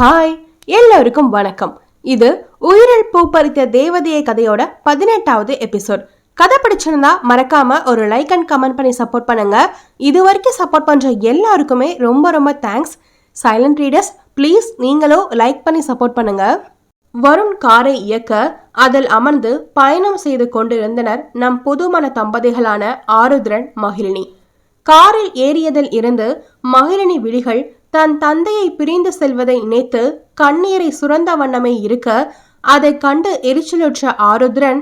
Hi, எல்லோருக்கும் வணக்கம். இது உயிரில் பூ பறித்த தேவதையை கதையோட 18வது எபிசோட். கதை பிடிச்சிருந்தா மறக்காம ஒரு லைக் அண்ட் கமெண்ட் பண்ணி சப்போர்ட் பண்ணுங்க. இது வரைக்கும் சப்போர்ட் பண்ற எல்லாருக்குமே ரொம்ப ரொம்ப தேங்க்ஸ். சைலண்ட் ரீடர்ஸ் ப்ளீஸ் நீங்களும் லைக் பண்ணி சப்போர்ட் பண்ணுங்க. வருண் காரை இயக்க அதில் அமர்ந்து பயணம் செய்து கொண்டிருந்தனர் நம் புதுமண தம்பதிகளான ஆருத்ரன், மகிழினி. காரில் ஏறியதில் இருந்து மகிழினி விழிகள் தன் தந்தையை பிரிந்து செல்வதை நினைத்து கண்ணீரை சுரந்த வண்ணமே இருக்க, அதை கண்டு எரிச்சலுற்ற ஆருத்ரன்,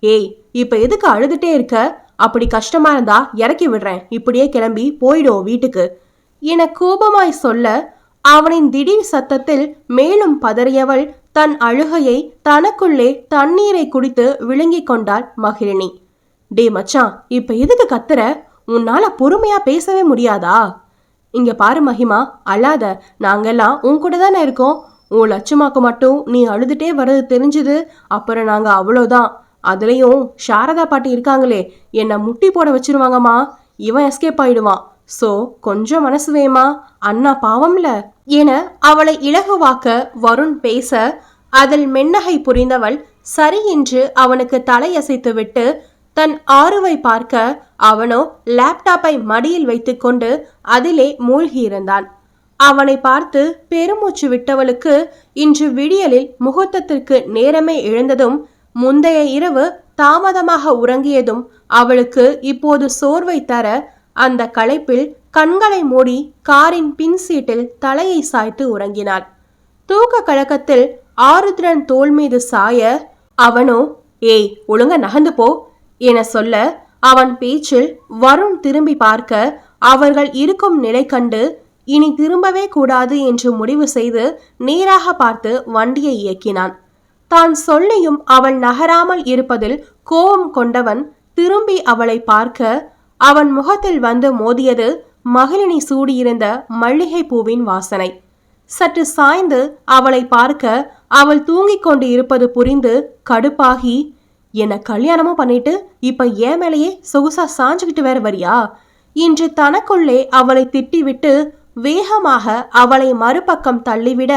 ஏய் இப்ப எதுக்கு அழுதுட்டே இருக்க? அப்படி கஷ்டமா இருந்தா இறக்கி விடுறேன், இப்படியே கிளம்பி போயிடும் வீட்டுக்கு என கோபமாய் சொல்ல, அவனின் திடீர் சத்தத்தில் மேலும் பதறியவள் தன் அழுகையை தனக்குள்ளே தண்ணீரை குடித்து விழுங்கி கொண்டாள் மகிழினி. டே மச்சான், இப்ப எதுக்கு கத்துற? உன்னால பொறுமையா பேசவே முடியாதா? இங்க பாரு மகிமா, அழாத, நாங்கெல்லாம் உன் கூட தானே இருக்கோம். உன் லட்சுமாக்கு மட்டும் நீ அழுதுட்டே வர்றது தெரிஞ்சுது, அப்புறம் நாங்க அவ்வளோதான். அதுலயும் சாரதா பாட்டி இருக்காங்களே, என்னை முட்டி போட வச்சிருவாங்கம்மா. இவன் எஸ்கேப் ஆயிடுவான். சோ கொஞ்சம் மனசு வேமா, அண்ணா பாவம்ல என அவளை இலகுவாக்க வருண் பேச, அதில் மென்னகை புரிந்தவள் சரி என்று அவனுக்கு தலையசைத்து விட்டு தன் ஆருவை பார்க்க, அவனோ லேப்டாப்பை மடியில் வைத்துக்கொண்டு அதிலே மூழ்கியிருந்தான். அவனை பார்த்து பெருமூச்சு விட்டவளுக்கு இன்று விடியலில் முகூர்த்தத்திற்கு நேரமே எழுந்ததும், முந்தைய இரவு தாமதமாக உறங்கியதும் அவளுக்கு இப்போது சோர்வை தர, அந்த களைப்பில் கண்களை மூடி காரின் பின் சீட்டில் தலையை சாய்த்து உறங்கினாள். தூக்க கலக்கத்தில் ஆருத்ரன் தோள் மீது சாய, அவனோ ஏய் ஒழுங்க நகர்ந்து போ என சொல்ல, அவன் பேச்சில் வருண் திரும்பி பார்க்க, அவர்கள் இருக்கும் நிலை கண்டு இனி திரும்பவே கூடாது என்று முடிவு செய்து நேராக பார்த்து வண்டியை இயக்கினான். தான் சொல்லியும் அவள் நகராமல் இருப்பதில் கோபம் கொண்டவன் திரும்பி அவளை பார்க்க, அவன் முகத்தில் வந்து மோதியது மகிழினி சூடியிருந்த மல்லிகை பூவின் வாசனை. சற்று சாய்ந்து அவளை பார்க்க, அவள் தூங்கிக் கொண்டு இருப்பது புரிந்து கடுப்பாகி, என்ன கல்யாணமும் பண்ணிட்டு இப்ப ஏன் மேலேயே சொகுசா சாஞ்சுக்கிட்டு வேற வரியா என்று தனக்குள்ளே அவளை திட்டிவிட்டு வேகமாக அவளை மறுபக்கம் தள்ளிவிட,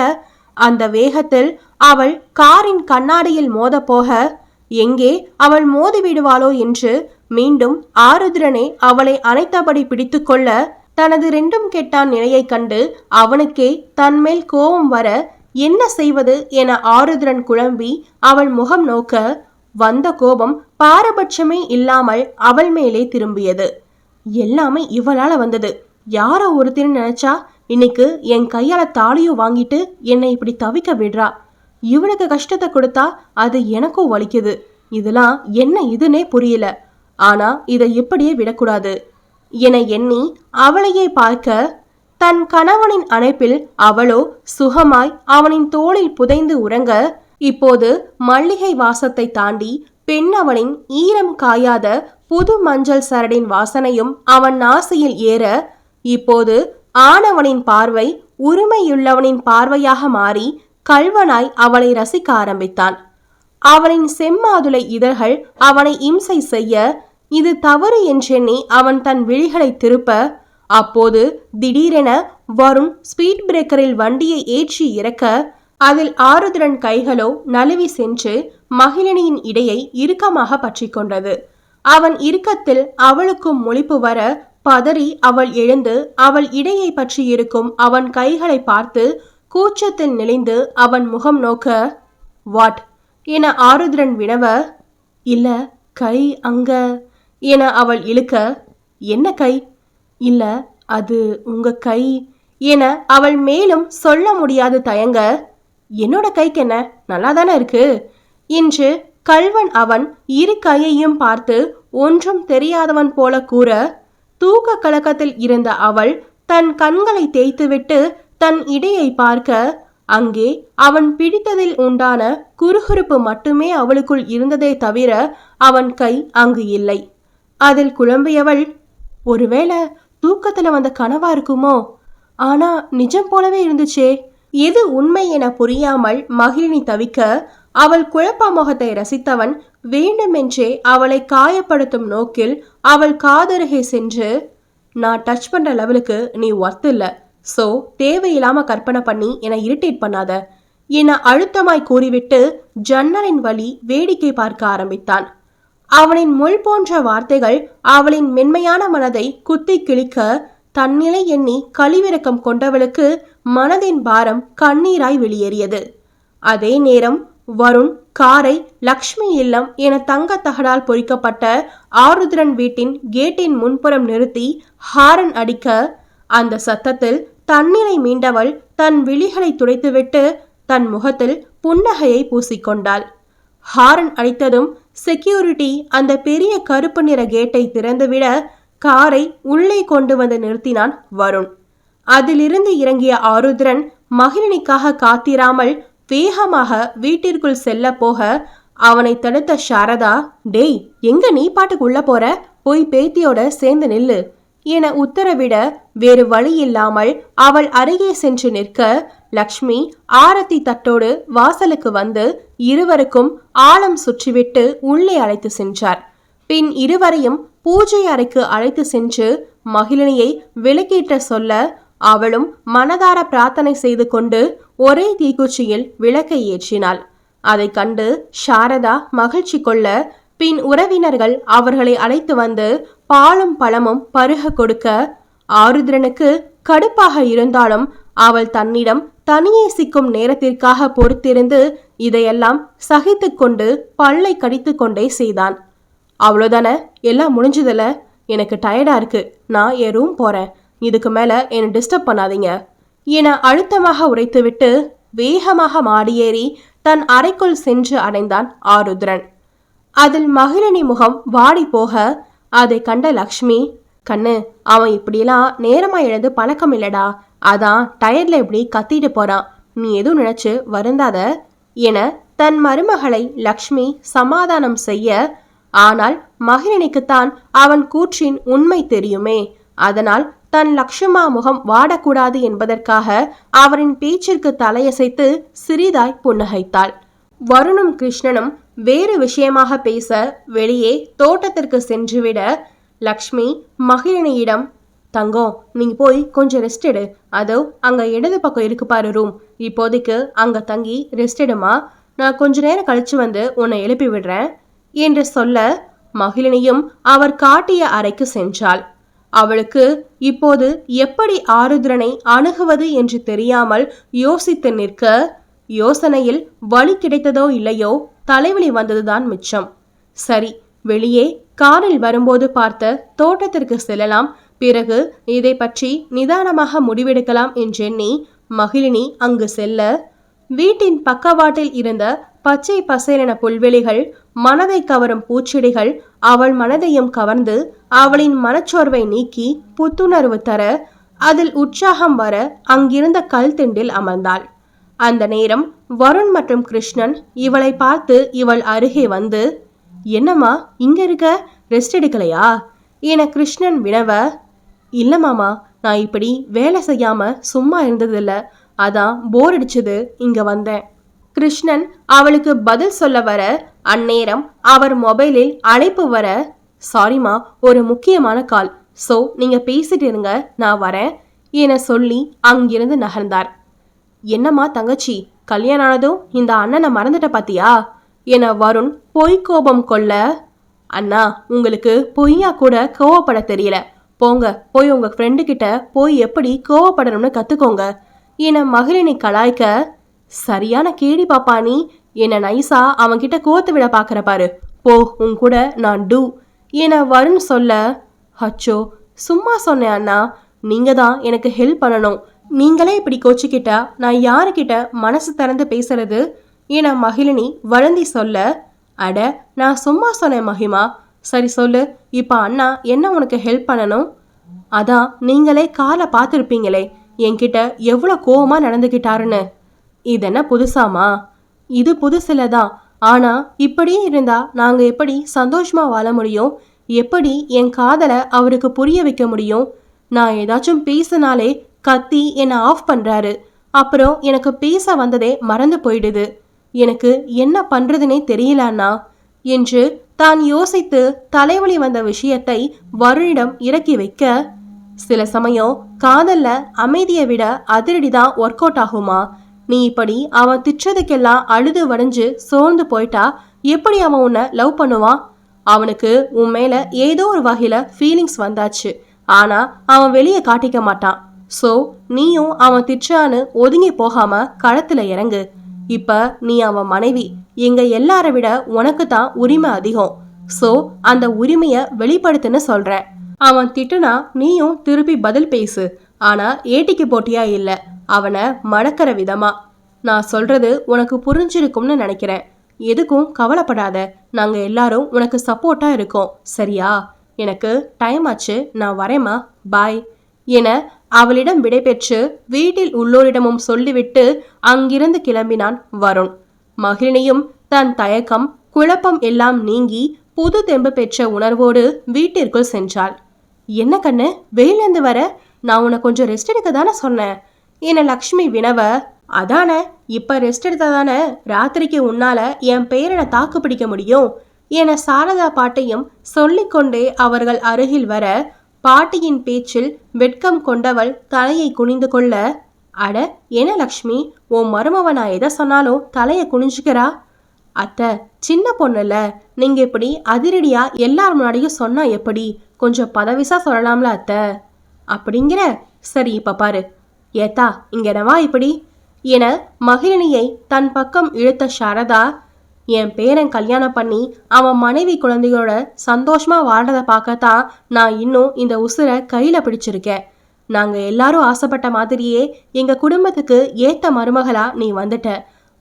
அந்த வேகத்தில் அவள் காரின் கண்ணாடியில் மோத போக, எங்கே அவள் மோதி விடுவாளோ என்று மீண்டும் ஆருத்ரனே அவளை அணைத்தபடி பிடித்து கொள்ள, தனது ரெண்டும் கெட்டான் நிலையை கண்டு அவனுக்கே தன்மேல் கோபம் வர, என்ன செய்வது என ஆருத்ரன் குழம்பி அவள் முகம் நோக்க, வந்த கோபம் பாரபட்சமே இல்லாமல் அவள் மேலே திரும்பியது. எல்லாமே இவளால வந்தது. யாரோ ஒருத்தர் நினைச்சா இன்னைக்கு என் கையால தாலியும் வாங்கிட்டு என்னை இப்படி தவிக்க விடுறா. இவனுக்கு கஷ்டத்தை கொடுத்தா அது எனக்கும் வலிக்குது. இதெல்லாம் என்ன இதுன்னே புரியல. ஆனா இதை இப்படியே விடக்கூடாது என எண்ணி அவளையே பார்க்க, தன் கணவனின் அணைப்பில் அவளோ சுகமாய் அவனின் தோளில் புதைந்து உறங்க, இப்போது மல்லிகை வாசத்தை தாண்டி பெண்ணவனின் ஈரம் காயாத புது மஞ்சள் சரடின் வாசனையும் அவன் நாசியில் ஏற, இப்போது ஆணவனின் பார்வை உரிமையுள்ளவனின் பார்வையாக மாறி கல்வனாய் அவளை ரசிக்க ஆரம்பித்தான். அவனின் செம்மாதுளை இதழ்கள் அவனை இம்சை செய்ய, இது தவறு என்றெண்ணி அவன் தன் விழிகளை திருப்ப, அப்போது திடீரென வருண் ஸ்பீட் பிரேக்கரில் வண்டியை ஏற்றி இறக்க, அதில் ஆருத்ரன் கைகளோ நழுவி சென்று மகிழினியின் இடையை இறுக்கமாக பற்றி கொண்டது. அவன் இறுக்கத்தில் அவளுக்கும் முழிப்பு வர, பதறி அவள் எழுந்து அவள் இடையை பற்றி இருக்கும் அவன் கைகளை பார்த்து கூச்சத்தில் நெளிந்து அவன் முகம் நோக்க, வாட் என ஆருத்ரன் வினவ, இல்ல கை அங்க என அவள் இழுக்க, என்ன கை? இல்ல அது உங்க கை என அவள் மேலும் சொல்ல முடியாது தயங்க, என்னோட கைக்கு என்ன, நல்லா தானே இருக்கு என்று கல்வன் அவன் இரு கையையும் பார்த்து ஒன்றும் தெரியாதவன் போல கூற, தூக்க கலக்கத்தில் இருந்த அவள் தன் கண்களை தேய்த்துவிட்டு தன் இடையை பார்க்க, அங்கே அவன் பிடித்ததில் உண்டான குறுகுறுப்பு மட்டுமே அவளுக்குள் இருந்ததே தவிர அவன் கை அங்கு இல்லை. அதில் குழம்பியவள், ஒருவேளை தூக்கத்துல வந்த கனவா இருக்குமோ? ஆனா நிஜம் போலவே இருந்துச்சே, எது உண்மை என புரியாமல் மகிழினி தவிக்க, அவள் குழப்ப முகத்தை ரசித்தவன் வேண்டுமென்றே அவளை காயப்படுத்தும் நோக்கில் அவள் காதருகே சென்று, நான் டச் பண்ற லெவலுக்கு நீ ஒர்த் இல்ல, சோ தேவையில்லாம கற்பனை பண்ணி என்னை இரிட்டேட் பண்ணாத என அழுத்தமாய் கூறிவிட்டு ஜன்னலின் வழி வேடிக்கை பார்க்க ஆரம்பித்தான். அவனின் முள் போன்ற வார்த்தைகள் அவளின் மென்மையான மனதை குத்தி கிழிக்க தன்னிலை எண்ணி கழிவிறக்கம் கொண்டவளுக்கு மனதின் பாரம் கண்ணீராய் வெளியேறியது. அதே நேரம் வருண் காரை லக்ஷ்மி இல்லம் என தங்க தகடால் பொறிக்கப்பட்ட ஆருத்ரன் வீட்டின் கேட்டின் முன்புறம் நிறுத்தி ஹாரன் அடிக்க, அந்த சத்தத்தில் தன்னிலை மீண்டவள் தன் விழிகளை துடைத்துவிட்டு தன் முகத்தில் புன்னகையை பூசிக்கொண்டாள். ஹாரன் அடித்ததும் செக்யூரிட்டி அந்த பெரிய கருப்பு நிற கேட்டை திறந்துவிட காரை உள்ளே கொண்டு வந்து நிறுத்தினான் வருண். அதிலிருந்து இறங்கிய ஆருத்ரன் மகிழினிக்காக காத்திராமல் வேகமாக வீட்டிற்குள் செல்ல போக அவனை தடுத்த சாரதா, டேய் எங்க நீ பாட்டுக்கு உள்ள போற, போய் பேத்தியோட சேர்ந்து நில்லு என உத்தரவிட வேறு வழி இல்லாமல் அவள் அருகே சென்று நிற்க லக்ஷ்மி ஆரத்தி தட்டோடு வாசலுக்கு வந்து இருவருக்கும் ஆழம் சுற்றிவிட்டு உள்ளே அழைத்து சென்றார். பின் இருவரையும் பூஜை அறைக்கு அழைத்து சென்று மகிழினியை விளக்கேற்ற சொல்ல அவளும் மனதார பிரார்த்தனை செய்து கொண்டு ஒரே தீக்குச்சியில் விளக்கை ஏற்றினாள். அதை கண்டு சாரதா மகிழ்ச்சி கொள்ள பின் உறவினர்கள் அவர்களை அழைத்து வந்து பாலும் பழமும் பருக கொடுக்க ஆருத்ரனுக்கு கடுப்பாக இருந்தாலும் அவள் தன்னிடம் தனியே சிக்கும் நேரத்திற்காக பொறுத்திருந்து இதையெல்லாம் சகித்து கொண்டு பல்லை கடித்து கொண்டே செய்தான். அவ்வளோதானே, எல்லாம் முடிஞ்சதில்ல, எனக்கு டயர்டா இருக்கு, நான் என் ரூம் போறேன், இதுக்கு மேல என்னை டிஸ்டர்ப் பண்ணாதீங்க என அழுத்தமாக உரைத்துவிட்டு வேகமாக மாடியேறி தன் அறைக்குள் சென்று அடைந்தான் ஆருத்ரன். அதில் மகிழினி முகம் வாடி போக அதை கண்ட லக்ஷ்மி, கண்ணு அவன் இப்படியெல்லாம் நேரமா எழுந்து பழக்கம் இல்லடா, அதான் டயர்ல இப்படி கத்திட்டு போறான், நீ எதுவும் நினைச்சு வருந்தாத என தன் மருமகளை லக்ஷ்மி சமாதானம் செய்ய, ஆனால் மகிழினிக்குத்தான் அவன் கூற்றின் உண்மை தெரியுமே, அதனால் தன் லக்ஷ்மா முகம் வாடக்கூடாது என்பதற்காக அவரின் பேச்சிற்கு தலையசைத்து சிறிதாய் புன்னகைத்தாள். வருணும் கிருஷ்ணனும் வேறு விஷயமாக பேச வெளியே தோட்டத்திற்கு சென்றுவிட லக்ஷ்மி மகிழினியிடம், தங்கம் நீங்க போய் கொஞ்சம் ரெஸ்ட் எடு, அதோ அங்க இடது பக்கம் இருக்கு பாரு ரூம், இப்போதைக்கு அங்க தங்கி ரெஸ்ட் எடுமா, நான் கொஞ்ச நேரம் கழிச்சு வந்து உன்னை எழுப்பி விடுறேன் என்று சொல்ல மகிழினியும் அவர் காட்டிய அறைக்கு சென்றாள். அவளுக்கு இப்போது எப்படி ஆருத்ரனை அணுகுவது என்று தெரியாமல் யோசித்து நிற்க, யோசனையில் வழி கிடைத்ததோ இல்லையோ தலைவலி வந்ததுதான் மிச்சம். சரி, வெளியே காரில் வரும்போது பார்த்த தோட்டத்திற்கு செல்லலாம், பிறகு இதை பற்றி நிதானமாக முடிவெடுக்கலாம் என்றெண்ணி மகிழினி அங்கு செல்ல, வீட்டின் பக்கவாட்டில் இருந்த பச்சை பசேலென புல்வெளிகள், மனதை கவரும் பூச்செடிகள் அவள் மனதையும் கவர்ந்து அவளின் மனச்சோர்வை நீக்கி புத்துணர்வு தர அதில் உற்சாகம் வர அங்கிருந்த கல் திண்டில் அமர்ந்தாள். அந்த நேரம் வருண் மற்றும் கிருஷ்ணன் இவளை பார்த்து இவள் அருகே வந்து, என்னம்மா இங்க இருக்க, ரெஸ்ட் எடுக்கலையா என கிருஷ்ணன் வினவ, இல்ல மாமா, நான் இப்படி வேலை செய்யாம சும்மா இருந்ததில்ல, அதான் போர் அடிச்சது இங்க வந்தேன். கிருஷ்ணன் அவளுக்கு பதில் சொல்ல வர அந்நேரம் அவர் மொபைலில் அழைப்பு வர, சாரிமா ஒரு முக்கியமான கால், சோ நீங்க பேசிட்டு இருங்க, நான் வரேன் என சொல்லி அங்கிருந்து நகர்ந்தார். என்னம்மா தங்கச்சி, கல்யாணம் ஆனதும் இந்த அண்ணனை மறந்துட்ட பாத்தியா என வருண் பொய்க்கோபம் கொள்ள, அண்ணா உங்களுக்கு பொய்யா கூட கோவப்பட தெரியல, போங்க போய் உங்க ஃப்ரெண்டு கிட்ட போய் எப்படி கோவப்படணும்னு கத்துக்கோங்க என மகிழினி கலாய்க்க, சரியான கேடி பாப்பா நீ, என்ன நைசா அவன்கிட்ட கோத்து விட பாக்குற பாரு, போ உன் கூட நான் டூ என வருண் சொல்ல, அச்சோ சும்மா சொன்னேன் அண்ணா, நீங்க தான் எனக்கு ஹெல்ப் பண்ணணும், நீங்களே இப்படி கோச்சிக்கிட்டா நான் யாருக்கிட்ட மனசு திறந்து பேசுறது என மகிழினி வளந்தி சொல்ல, அட நான் சும்மா சொன்னேன் மகிமா, சரி சொல்லு, இப்ப அண்ணா என்ன உனக்கு ஹெல்ப் பண்ணணும்? அதான் நீங்களே காலை பார்த்துருப்பீங்களே என்கிட்ட எவ்வளோ கோவமா நடந்துக்கிட்டாருன்னு. இதென்ன புதுசாமா? இது புதுசில்தான், ஆனா இப்படியே இருந்தா நாங்க எப்படி சந்தோஷமா வாழ முடியும், எப்படி என் காதலை அவருக்கு புரிய வைக்க முடியும்? நான் ஏதாச்சும் பேசினாலே கத்தி என்னை ஆஃப் பண்றாரு, அப்புறம் எனக்கு பேச வந்ததே மறந்து போயிடுது, எனக்கு என்ன பண்றதுனே தெரியலண்ணா என்று தான் யோசித்து தலைவலி வந்த விஷயத்தை வருணிடம் இறக்கி வைக்க, சில சமயம் காதல்ல அமைதியை விட அதிரடி தான் ஒர்க் அவுட் ஆகுமா? நீ இப்படி அவன் திட்டுறதுக்கெல்லாம் அழுது வடிஞ்சு சோர்ந்து போயிட்டா எப்படி அவன் உன்னை லவ் பண்ணுவான்? அவனுக்கு உன் மேல ஏதோ ஒரு வகையில ஃபீலிங்ஸ் வந்தாச்சு, ஆனா அவன் வெளியே காட்டிக்க மாட்டான். சோ நீயும் அவன் திட்டான்னு ஒதுங்கி போகாம களத்துல இறங்கு. இப்ப நீ அவன் மனைவி, எங்க எல்லார விட உனக்கு தான் உரிமை அதிகம். சோ அந்த உரிமைய வெளிப்படுத்துன்னு சொல்றேன். அவன் திட்டுனா நீயும் திருப்பி பதில் பேசு, ஆனா ஏட்டிக்கு போட்டியா இல்ல, அவனை மடக்கிற விதமா. நான் சொல்றது உனக்கு புரிஞ்சிருக்கும்னு நினைக்கிறேன். எதுக்கும் கவலைப்படாத, நாங்க எல்லாரும் உனக்கு சப்போர்ட்டா இருக்கோம், சரியா? எனக்கு டைம் ஆச்சு, நான் வரேம்மா, பாய் என அவளிடம் விடைபெற்று வீட்டில் உள்ளோரிடமும் சொல்லிவிட்டு அங்கிருந்து கிளம்பினான் வருண். மகிழினியும் தன் தயக்கம் குழப்பம் எல்லாம் நீங்கி புது தெம்பு பெற்ற உணர்வோடு வீட்டிற்குள் சென்றாள். என்ன கண்ணு, வெளியிலேருந்து வர? நான் உன்னை கொஞ்சம் ரெஸ்ட் எடுக்க தானே சொன்னேன் என லக்ஷ்மி வினவ. அதானே, இப்ப ரெஸ்ட் எடுத்தாதானே ராத்திரிக்கு உன்னால என் பேரனை தாக்கு பிடிக்க முடியும் என சாரதா பாட்டியும் சொல்லிக்கொண்டே அவர்கள் அருகில் வர, பாட்டியின் பேச்சில் வெட்கம் கொண்டவள் தலையை குனிந்து கொள்ள, அட என்ன லக்ஷ்மி, உன் மருமவ நான் எதை சொன்னாலும் தலையை குனிஞ்சுக்கிறா? அத்தை, சின்ன பொண்ணுல, நீங்க இப்படி அதிரடியா எல்லார் முன்னாடியும் சொன்னா எப்படி? கொஞ்சம் பதவிசா சொல்லலாம்ல அத்தை அப்படிங்கிற. சரி இப்ப பாரு, ஏத்தா இங்க என்னவா இப்படி என மகிழினியை தன் பக்கம் இழுத்த சாரதா, என் பேரன் கல்யாணம் பண்ணி அவன் மனைவி குழந்தையோட சந்தோஷமா வாழ்றதை பார்க்கத்தான் நான் இன்னும் இந்த உசுரை கையில பிடிச்சிருக்கேன். நாங்க எல்லாரும் ஆசைப்பட்ட மாதிரியே எங்க குடும்பத்துக்கு ஏத்த மருமகளா நீ வந்துட்ட.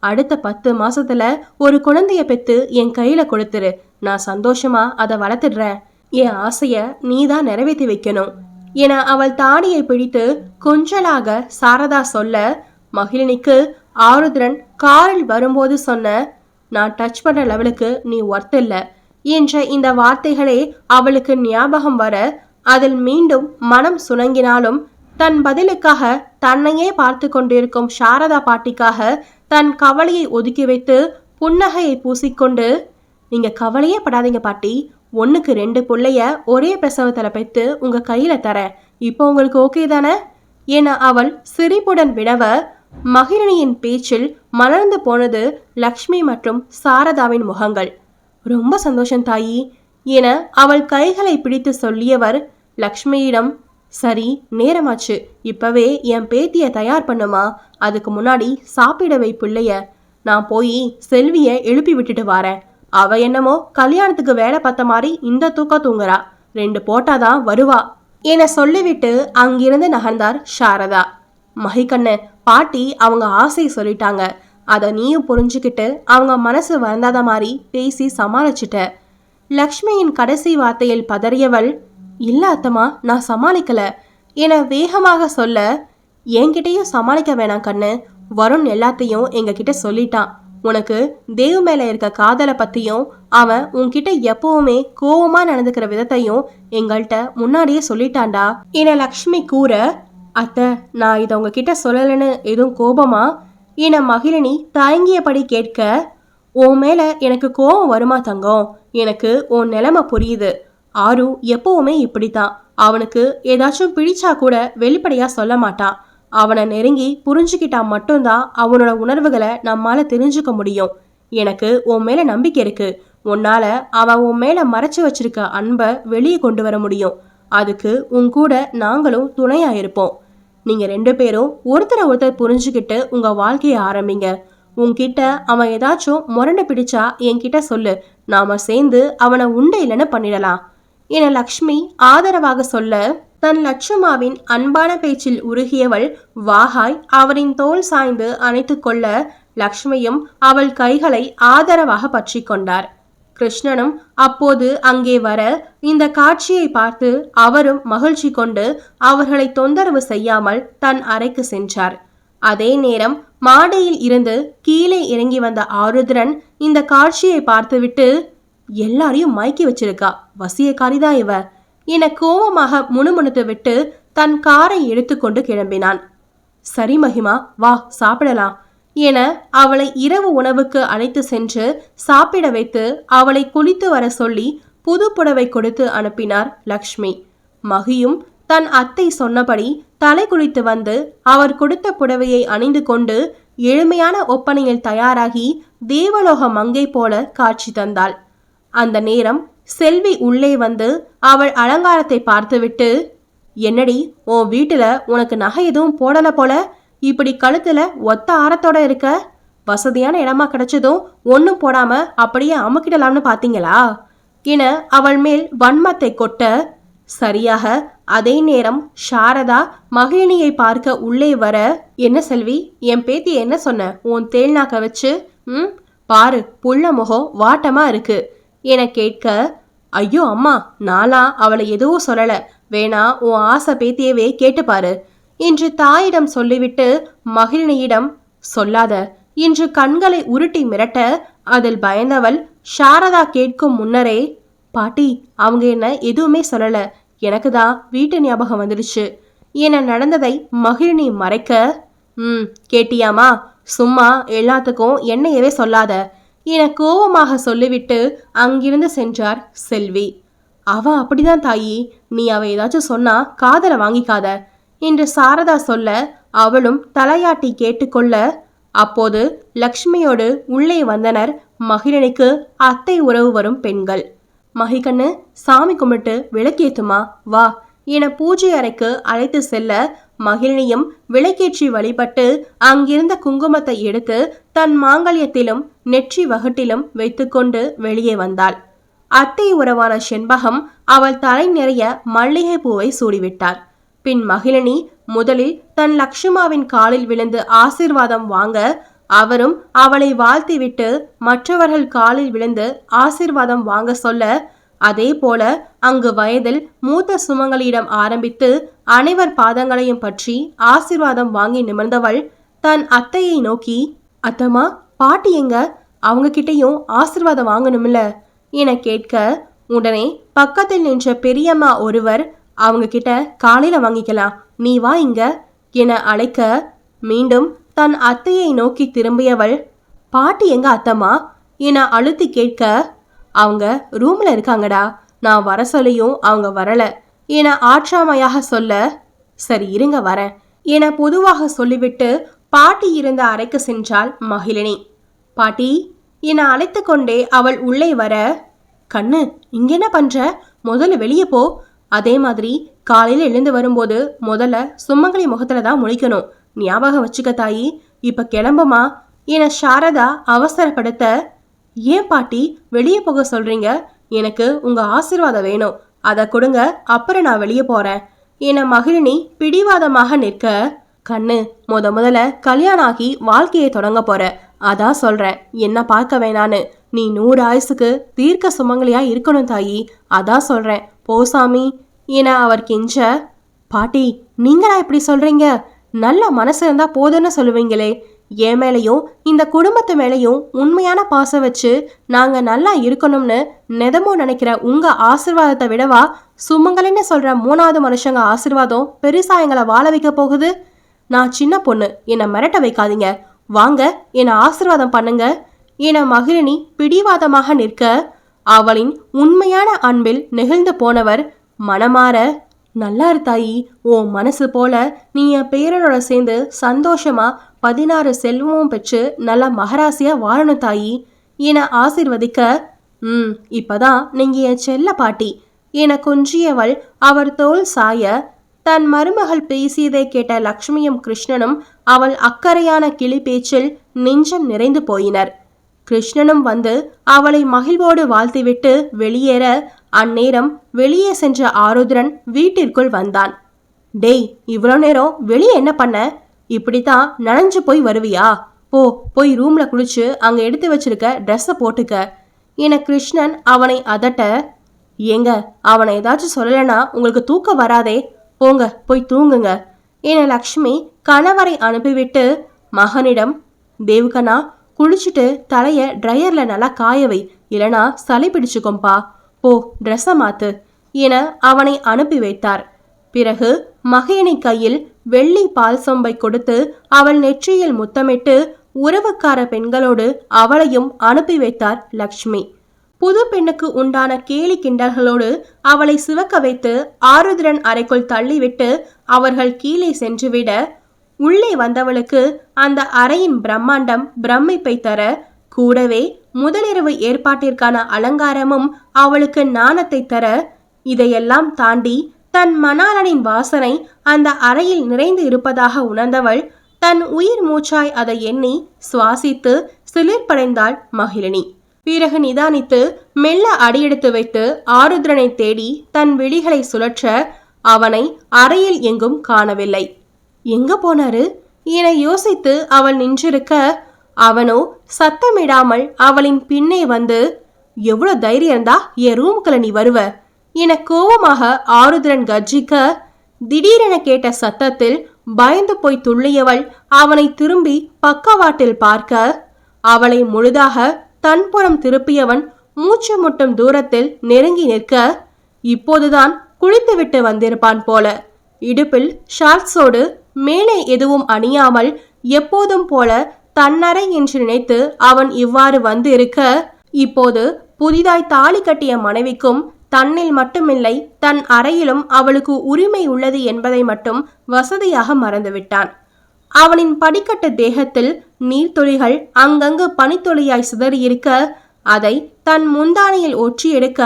அடுத்த 10 மாசத்துல ஒரு குழந்தைய பெத்து என் கையில கொடுத்துரு, நான் சந்தோஷமா அதை வளர்த்துடுறேன். என் ஆசைய நீதான் நிறைவேற்றி வைக்கணும் என அவள் தாடியை பிடித்து கொஞ்சலாக சாரதா சொல்ல, மகிழினிக்கு ஆருத்ரன் காரில் வரும்போது சொன்ன, நான் டச் பண்ற லெவலுக்கு நீ ஒர்த் இல்ல என்ற இந்த வார்த்தைகளே அவளுக்கு ஞாபகம் வர, அதில் மீண்டும் மனம் சுணங்கினாலும் தன் பதிலுக்காக தன்னையே பார்த்து கொண்டிருக்கும் சாரதா பாட்டிக்காக தன் கவலையை ஒதுக்கி வைத்து புன்னகையை பூசிக்கொண்டு, நீங்க கவலையே படாதீங்க பாட்டி, 1க்கு 2 பிள்ளைய ஒரே பிரசவத்துல பெற்று உங்க கையில தரேன், இப்போ உங்களுக்கு ஓகே தானே என அவள் சிரிப்புடன் வினவ, மகிழினியின் பேச்சில் மலர்ந்து போனது லக்ஷ்மி மற்றும் சாரதாவின் முகங்கள். ரொம்ப சந்தோஷம் தாயி என அவள் கைகளை பிடித்து சொல்லியவர் லக்ஷ்மியிடம், சரி நேரமாச்சு, இப்பவே என் பேத்திய தயார் பண்ணுமா, அதுக்கு முன்னாடி சாப்பிட வை பிள்ளைய, நான் போய் செல்விய எழுப்பி விட்டுட்டு வரேன். அவ என்னமோ கல்யாணத்துக்கு வேலை பார்த்த மாதிரி இந்த தூக்கம் தூங்குறா, 2 போட்டாதான் வருவா என சொல்லிவிட்டு அங்கிருந்து நகர்ந்தார் சாரதா. மகிக்கண்ணு, பாட்டி அவங்க ஆசையை சொல்லிட்டாங்க, அதை நீயும் புரிஞ்சுக்கிட்டு அவங்க மனசு வந்தாத மாதிரி பேசி சமாளிச்சுட்ட. லக்ஷ்மியின் கடைசி வார்த்தையில் பதறியவள், இல்ல அத்தம்மா, நான் சமாளிக்கல என வேகமாக சொல்ல, என்கிட்டையும் சமாளிக்க வேணாம் கண்ணு, வருண் எல்லாத்தையும் எங்க கிட்ட சொல்லிட்டான். உனக்கு தேவ் மேல இருக்க காதலை பத்தியும் அவன் உன்கிட்ட எப்பவுமே கோவமா நடந்துக்கிற விதத்தையும் எங்கள்கிட்ட முன்னாடியே சொல்லிட்டான்டா என லக்ஷ்மி கூற, அத்தை நான் இதை உங்ககிட்ட சொல்லலன்னு எதுவும் கோபமா என மகிழினி தயங்கியபடி கேட்க, உன் மேல எனக்கு கோபம் வருமா தங்கம், எனக்கு உன் நிலைமை புரியுது. ஆரு எப்பவுமே இப்படித்தான், அவனுக்கு ஏதாச்சும் பிடிச்சா கூட வெளிப்படையா சொல்ல மாட்டான். அவனை நெருங்கி புரிஞ்சுக்கிட்டா மட்டும்தான் அவனோட உணர்வுகளை நம்மால தெரிஞ்சுக்க முடியும். எனக்கு உன் மேல நம்பிக்கை இருக்கு, உன்னால அவன் உன் மேல மறைச்சு வச்சிருக்க அன்பை வெளியே கொண்டு வர முடியும். அதுக்கு உன் கூட நாங்களும் துணையா இருப்போம். நீங்க 2 பேரும் ஒருத்தரை ஒருத்தர் புரிஞ்சுக்கிட்டு உங்க வாழ்க்கையை ஆரம்பிங்க. உன்கிட்ட அவன் ஏதாச்சும் முரண்டு பிடிச்சா என்கிட்ட சொல்லு, நாம சேர்ந்து அவனை உண்டை இல்லைன்னு பண்ணிடலாம் என லக்ஷ்மி ஆதரவாக சொல்ல, தன் லட்சுமாவின் அன்பான பேச்சில் உருகியவள் வாகாய் அவரின் தோள் சாய்ந்து அணைத்து கொள்ள, லக்ஷ்மியும் அவள் கைகளை ஆதரவாக பற்றி கொண்டார். கிருஷ்ணனும் அப்போது அங்கே வர, இந்த காட்சியை பார்த்து அவரும் மகிழ்ச்சி கொண்டு அவர்களை தொந்தரவு செய்யாமல் தன் அறைக்கு சென்றார். அதே நேரம் மாடியில் இருந்து கீழே இறங்கி வந்த ஆருத்ரன் இந்த காட்சியை பார்த்துவிட்டு, எல்லாரையும் மயக்கி வச்சிருக்கா, வசியக்காரிதான் இவ என கோபமாக முணுமுணுத்து விட்டு தன் காரை எடுத்துக்கொண்டு கிளம்பினான். சரி மகிமா, வா சாப்பிடலாம் என அவளை இரவு உணவுக்கு அழைத்து சென்று சாப்பிட வைத்து அவளை குளித்து வர சொல்லி புது புடவை கொடுத்து அனுப்பினார் லக்ஷ்மி. மகியும் தன் அத்தை சொன்னபடி தலை குளித்து வந்து அவர் கொடுத்த புடவையை அணிந்து கொண்டு எளிமையான ஒப்பனையில் தயாராகி தேவலோக மங்கை போல காட்சி தந்தாள். அந்த நேரம் செல்வி உள்ளே வந்து அவள் அலங்காரத்தை பார்த்துவிட்டு, என்னடி உன் வீட்டுல உனக்கு நகை எதுவும் போடல போல, இப்படி கழுத்துல ஒத்த ஆரத்தோட இருக்க, வசதியான இடமா கிடைச்சதும் ஒன்னும் போடாம அப்படியே அமுக்கிடலாம்னு பாத்தீங்களா என அவள் மேல் வன்மத்தை கொட்ட, சரியாக அதே நேரம் சாரதா மகிழினியை பார்க்க உள்ளே வர, என்ன செல்வி, என் பேத்தி என்ன சொன்ன, உன் தேள்நாக்க வச்சு பாரு புள்ள முகம் வாட்டமா இருக்கு என கேட்க, ஐயோ அம்மா, நானா அவளை எதுவும் சொல்லல, வேணா உன் ஆசை பேத்தியவே கேட்டுப்பாரு என்று தாயிடம் சொல்லிவிட்டு மகிழினியிடம், சொல்லாத என்று கண்களை உருட்டி மிரட்ட, அதில் பயந்தவள் சாரதா கேட்கும் முன்னரே, பாட்டி அவங்க என்ன எதுவுமே சொல்லல, எனக்கு தான் வீட்டு ஞாபகம் வந்துடுச்சு என நடந்ததை மகிழினி மறைக்க, கேட்டியாமா, சும்மா எல்லாத்துக்கும் என்னையவே சொல்லாத என கோபமாக சொல்லிவிட்டு அங்கிருந்து சென்றார் செல்வி. அவ அப்படிதான் தாயி, நீ அவ ஏதாச்சும் சொன்னா காதல வாங்கிக்காத என்று சாரதா சொல்ல அவளும் தலையாட்டி கேட்டுக்கொள்ள, அப்போது லக்ஷ்மியோடு உள்ளே வந்தனர் மகிழினிக்கு அத்தை உறவு வரும் பெண்கள். மகிகண்ணு, சாமி கும்பிட்டு விளக்கேத்துமா வா என பூஜை அறைக்கு அழைத்து செல்ல மகிழினியும் விளக்கேற்றி வழிபட்டு அங்கிருந்த குங்குமத்தை எடுத்து தன் மாங்கல்யத்திலும் நெற்றி வகுட்டிலும் வைத்துக்கொண்டு வெளியே வந்தாள். அத்தை உறவான செண்பகம் அவள் தலை நிறைய மல்லிகை பூவை சூடிவிட்டார். பின் மகிழினி முதலில் தன் லக்ஷ்மாவின் காலில் விழுந்து ஆசீர்வாதம் வாங்க அவரும் அவளை வாழ்த்திவிட்டு மற்றவர்கள் காலில் விழுந்து ஆசீர்வாதம் வாங்க சொல்ல, அதே போல அங்கு வயதில் மூத்த சுமங்கலியிடம் ஆரம்பித்து அனைவர் பாதங்களையும் பற்றி ஆசீர்வாதம் வாங்கி நிமிர்ந்தவள் தன் அத்தையை நோக்கி, அத்தம்மா பாட்டி எங்க, அவங்க கிட்டையும் ஆசீர்வாதம் வாங்கணும்ல என கேட்க, உடனே பக்கத்தில் நின்ற பெரியம்மா ஒருவர், அவங்க கிட்ட காலையில வாங்கிக்கலாம், நீ வா இங்க என அழைக்க, மீண்டும் தன் அத்தையை நோக்கி திரும்பியவள், பாட்டி எங்க அத்தம்மா என அழுத்தி கேட்க, அவங்க ரூம்ல இருக்காங்கடா, நான் வர சொல்லியும் அவங்க வரல என ஆற்றாமையாக சொல்ல, சரி இருங்க வரேன் என பொதுவாக சொல்லிவிட்டு பாட்டி இருந்த அறைக்கு சென்றாள் மகிழினி. பாட்டி என அழைத்து கொண்டே அவள் உள்ளே வர, கண்ணு இங்க என்ன பண்ற, முதல்ல வெளியே போ, அதே மாதிரி காலையில எழுந்து வரும்போது முதல்ல சுமங்கலி முகத்துல தான் முழிக்கணும், ஞாபகம் வச்சுக்க தாயி, இப்ப கிளம்புமா என சாரதா அவசரப்படுத்த, ஏன் பாட்டி வெளியே போக சொல்றீங்க, எனக்கு உங்க ஆசீர்வாதம் வேணும், அதை கொடுங்க, அப்புறம் நான் வெளியே போறேன் என மகிழினி பிடிவாதமாக நிற்க, கண்ணு முதல்ல கல்யாணம் ஆகி வாழ்க்கையை தொடங்க போற, அதான் சொல்றேன், என்ன பார்க்க வேணான்னு, நீ 100 ஆயுசுக்கு தீர்க்க சுமங்கலியா இருக்கணும் தாயி, அதான் சொல்றேன், போசாமி என அவர் கெஞ்ச, பாட்டி நீங்களா இப்படி சொல்றீங்க, நல்ல மனசு இருந்தா போதுன்னு சொல்லுவீங்களே, என் மேலையும் இந்த குடும்பத்து மேலையும் உண்மையான பாசம் வச்சு நாங்க நல்லா இருக்கணும்னு நெதமோ நினைக்கிற உங்க ஆசீர்வாதத்தை விடவா சுமங்கலின்னு சொல்ற 3வது மனுஷங்க ஆசீர்வாதம் பெருசா எங்களை வாழ வைக்க போகுது, நான் சின்ன பொண்ணு, என்னை மிரட்ட வைக்காதீங்க, வாங்க என்னை ஆசீர்வாதம் பண்ணுங்க என மகிழினி பிடிவாதமாக நிற்க, அவளின் உண்மையான அன்பில் நெகிழ்ந்து போனவர் மனமாற, நல்லா தாயி, ஓ மனசு போல நீ என் பேரனோட சேர்ந்து சந்தோஷமா 16 செல்வமும் பெற்று நல்ல மகராசியா வாழணும் தாயி என ஆசீர்வதிக்க, இப்பதான் நீங்க என் செல்ல பாட்டி என கொஞ்சியவள் அவர் தோள் சாய, தன் மருமகள் பேசியதை கேட்ட லக்ஷ்மியும் கிருஷ்ணனும் அவள் அக்கறையான கிளி பேச்சில் நெஞ்சம் நிறைந்து போயினர். கிருஷ்ணனும் வந்து அவளை மகிழ்வோடு வாழ்த்திவிட்டு வெளியேற, அந்நேரம் வெளியே சென்ற ஆருத்ரன் வீட்டிற்குள் வந்தான். டேய், இவ்வளோ நேரம் வெளியே என்ன பண்ண, இப்படித்தான் நனைஞ்சு போய் வருவியா, போய் ரூம்ல குளிச்சு அங்க எடுத்து வச்சிருக்க ட்ரெஸ்ஸை போட்டுக்க என கிருஷ்ணன் அவனை அதட்ட, ஏங்க அவனை ஏதாச்சும் சொல்லலைன்னா உங்களுக்கு தூக்கம் வராதே, போங்க போய் தூங்குங்க என லக்ஷ்மி கணவரை அனுப்பிவிட்டு மகனிடம், தேவுகண்ணா குளிச்சுட்டு தலைய ட்ரையர்ல நல்லா காயவை, இல்லனா சளி பிடிச்சுக்கோம்பா, போ ட்ரெஸ்ஸை மாத்து என அவனை அனுப்பி வைத்தார். பிறகு மகிழினி கையில் வெள்ளி பால் சொம்பை கொடுத்து அவள் நெற்றியில் முத்தமிட்டு உறவுக்கார பெண்களோடு அவளையும் அனுப்பி வைத்தார் லக்ஷ்மி. புது பெண்ணுக்கு உண்டான கேலி கிண்டல்களோடு அவளை சிவக்க வைத்து ஆருத்ரன் அறைக்குள் தள்ளிவிட்டு அவர்கள் கீழே சென்றுவிட, உள்ளே வந்தவளுக்கு அந்த அறையின் பிரம்மாண்டம் பிரமிப்பை தர, கூடவே முதலிரவு ஏற்பாட்டிற்கான அலங்காரமும் அவளுக்கு நாணத்தை தர, இதையெல்லாம் தாண்டி தன் மணாளனின் வாசனை அந்த அறையில் நிறைந்து இருப்பதாக உணர்ந்தவள் தன் உயிர் மூச்சாய் அதை எண்ணி சுவாசித்து சிலிர்ப்படைந்தாள் மகிழினி. பிறகு நிதானித்து மெல்ல அடியெடுத்து வைத்து ஆருத்ரனை தேடி தன் விழிகளை சுழற்ற அவனை அறையில் எங்கும் காணவில்லை. எங்க போனாரு என யோசித்து அவள் நின்றிருக்க, அவனோ சத்தமிடாமல் அவளின் பின்னே வந்து, எவ்வளவு தைரியம் இருந்தா என் ரூமுக்குள்ள நீ வருவ என கோபமாக ஆருத்ரன் கர்ஜிக்க, திடீரென கேட்ட சத்தத்தில் பயந்து போய் துள்ளியவள் அவனை திரும்பி பக்கவாட்டில் பார்க்க, அவளை முழுதாக தன்புறம் திருப்பியவன் மூச்சு முட்டும் தூரத்தில் நெருங்கி நிற்க, இப்போதுதான் குளித்துவிட்டு வந்திருப்பான் போல. இடுப்பில் ஷார்ட்ஸோடு மேலே எதுவும் அணியாமல் எப்போதும் போல தன்னறை என்று நினைத்து அவன் இவ்வாறு வந்து இருக்க, இப்போது புதிதாய் தாலி கட்டிய மனைவிக்கும் தன்னில் மட்டுமில்லை தன் அறையிலும் அவளுக்கு உரிமை உள்ளது என்பதை மட்டும் வசதியாக மறந்துவிட்டான். அவனின் படிக்கட்டு தேகத்தில் நீர்த்துளிகள் அங்கங்கு பனித்துளியாய் சிதறியிருக்க, அதை தன் முந்தானையில் ஒற்றி எடுக்க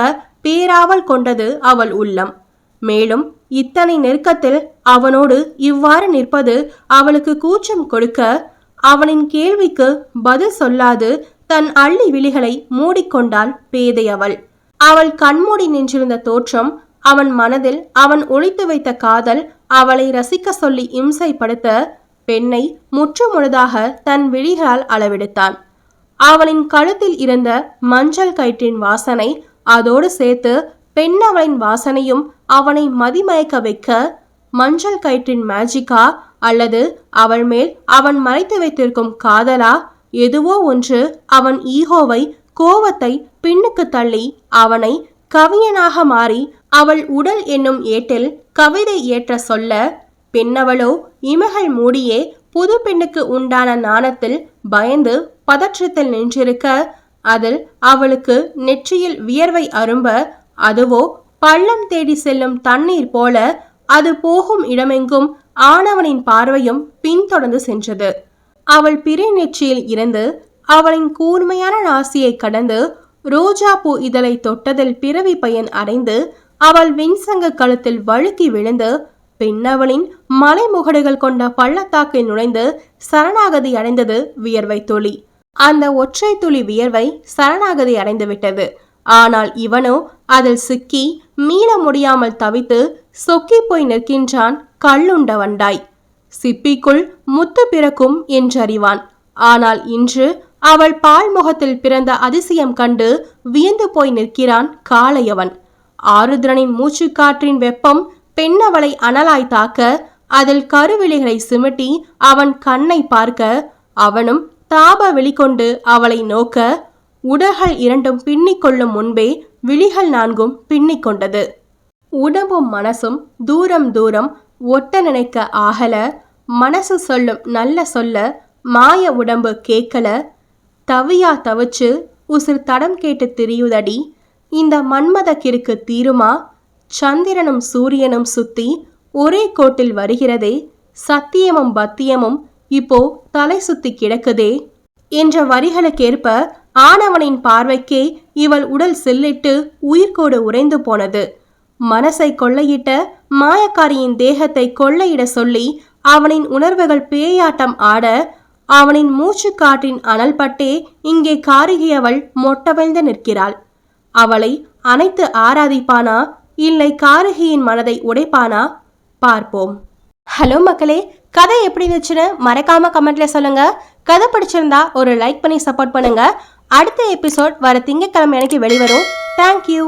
பேராவல் கொண்டது அவள் உள்ளம். மேலும் இத்தனை நெருக்கத்தில் அவனோடு இவ்வாறு நிற்பது அவளுக்கு கூச்சம் கொடுக்க, அவனின் கேள்விக்கு பதில் சொல்லாது தன் அள்ளி விழிகளை மூடிக்கொண்டாள் பேதை அவள். அவள் கண்மூடி நின்றிருந்த தோற்றம், அவன் மனதில் அவன் ஒளித்து வைத்த காதல் அவளை ரசிக்க சொல்லி இம்சைப்படுத்த, பெண்ணை முற்றுமுழுதாக தன் விழிகளால் அளவெடுத்தான். அவளின் கழுத்தில் இருந்த மஞ்சள் கயிற்றின் வாசனை, அதோடு சேர்த்து பெண் அவளின் வாசனையும் அவனை மதிமயக்க வைக்க, மஞ்சள் கயிற்றின் மேஜிக்கா அல்லது அவள் மேல் அவன் மறைத்து வைத்திருக்கும் காதலா, எதுவோ ஒன்று அவன் ஈகோவை கோவத்தை பின்னுக்கு தள்ளி அவனை கவிஞனாக மாறி அவள் உடல் என்னும் ஏட்டில் கவிதை ஏற்ற சொல்ல, பெண்ணவளோ இமைகள் மூடியே புது பெண்ணுக்கு உண்டான நாணத்தில் பயந்து பதற்றத்தில் நின்றிருக்க, அதில் அவளுக்கு நெற்றியில் வியர்வை அரும்ப, அதுவோ பள்ளம் தேடி செல்லும் தண்ணீர் போல அது போகும் இடமெங்கும் ஆணவனின் பார்வையும் பின்தொடர்ந்து சென்றது. அவள் பிறை நெற்றியில் இருந்து அவளின் கூர்மையான நாசியை கடந்து ரோஜா பூ இதழை தொட்டதில் பிறவி பயன் அடைந்து அவள் விண்சங்க கழுத்தில் வழுக்கி விழுந்து பெண்ணவளின் மலைமுகடுகள் கொண்ட பள்ளத்தாக்கை நுழைந்து சரணாகதி அடைந்தது வியர்வை துளி. அந்த ஒற்றை துளி வியர்வை சரணாகதி அடைந்து விட்டது. ஆனால் இவனோ அதில் சிக்கி மீள முடியாமல் தவித்து சொக்கி போய் நிற்கின்றான் கல்லுண்ட வண்டாய். சிப்பிக்குள் முத்து பிறக்கும் என்றறிவான். ஆனால் இன்று அவள் பால்முகத்தில் பிறந்த அதிசயம் கண்டு வியந்து போய் நிற்கிறான் காளையவன். ஆருத்ரனின் மூச்சுக்காற்றின் வெப்பம் பெண்ணவளை அனலாய் தாக்க, அதில் கருவிழிகளை சிமிட்டி அவன் கண்ணை பார்க்க, அவனும் தாப வெளிக்கொண்டு அவளை நோக்க, உடல்கள் இரண்டும் பின்னிக்கொள்ளும் முன்பே விழிகள் நான்கும் பின்னிக்கொண்டது. உடம்பும் மனசும் தூரம் தூரம் ஒட்ட நினைக்க ஆகல, மனசு சொல்லும் நல்ல சொல்ல மாய உடம்பு கேட்கல, தவியா தவிச்சு உசிர் தடம் கேட்டு திரியுதடி, இந்த மன்மத கிறுக்கு தீருமா, சந்திரனும் சூரியனும் சுத்தி ஒரே கோட்டில் வருகிறதே, சத்தியமும் பத்தியமும் இப்போ தலை சுத்தி கிடக்குதே என்ற வரிகளுக்கேற்ப ஆணவனின் பார்வைக்கே இவள் உடல் சில்லிட்டு உயிர்கோடு உறைந்து போனது. மனசை கொள்ளையிட்ட மாயக்காரியின் தேகத்தை கொள்ளையிட சொல்லி அவனின் உணர்வுகள் பேயாட்டம் ஆட, அவனின் மூச்சு காற்றின் அனல் பட்டே இங்கே காரிகையவள் மொட்டவிழ்ந்து நிற்கிறாள். அவளை அனைத்து ஆராதிப்பானா இல்லை காரிகையின் மனதை உடைப்பானா? பார்ப்போம். ஹலோ மக்களே, கதை எப்படி இருந்துச்சுன்னு மறக்காம கமெண்ட்ல சொல்லுங்க. கதை பிடிச்சிருந்தா ஒரு லைக் பண்ணி சப்போர்ட் பண்ணுங்க. அடுத்த எபிசோட் வர திங்கட்கிழமை எனக்கு வெளிவரும். தேங்க்யூ.